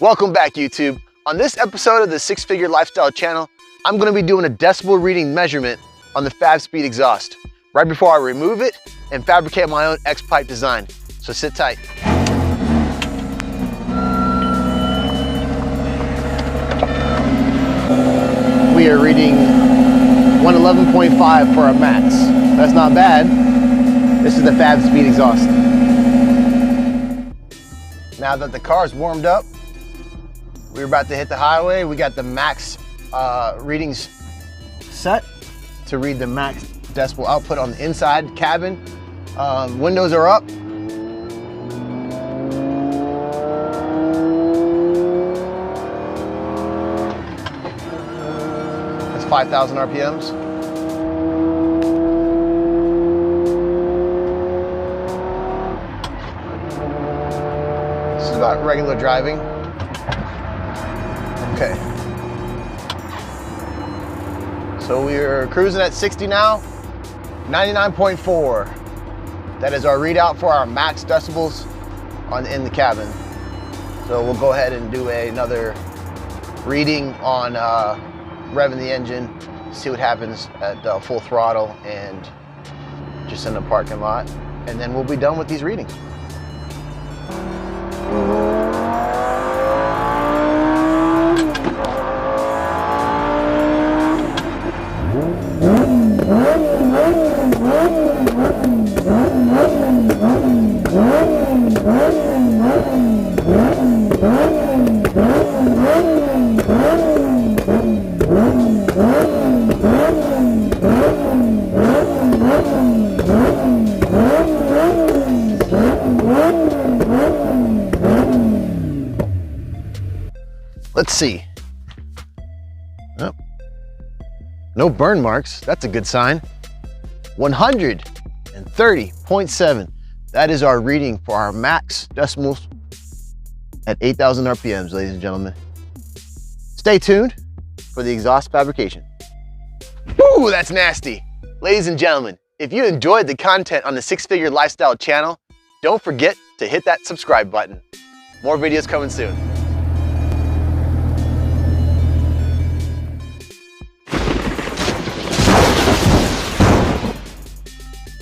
Welcome back, YouTube. On this episode of the Six Figure Lifestyle channel, I'm gonna be doing a decibel reading measurement on the Fabspeed Exhaust right before I remove it and fabricate my own X-pipe design. So sit tight. We are reading 111.5 for our max. That's not bad. This is the Fabspeed Exhaust. Now that the car's warmed up, we're about to hit the highway. We got the max readings set to read the max decibel output on the inside cabin. Windows are up. That's 5,000 RPMs. This is about regular driving. Okay. So we're cruising at 60 now, 99.4. That is our readout for our max decibels in the cabin. So we'll go ahead and do another reading on revving the engine, see what happens at full throttle and just in the parking lot. And then we'll be done with these readings. Let's see. Oh, no burn marks. That's a good sign. 130.7. That is our reading for our max decibels at 8,000 RPMs, ladies and gentlemen. Stay tuned for the exhaust fabrication. Woo, that's nasty. Ladies and gentlemen, if you enjoyed the content on the Six Figure Lifestyle channel, don't forget to hit that subscribe button. More videos coming soon.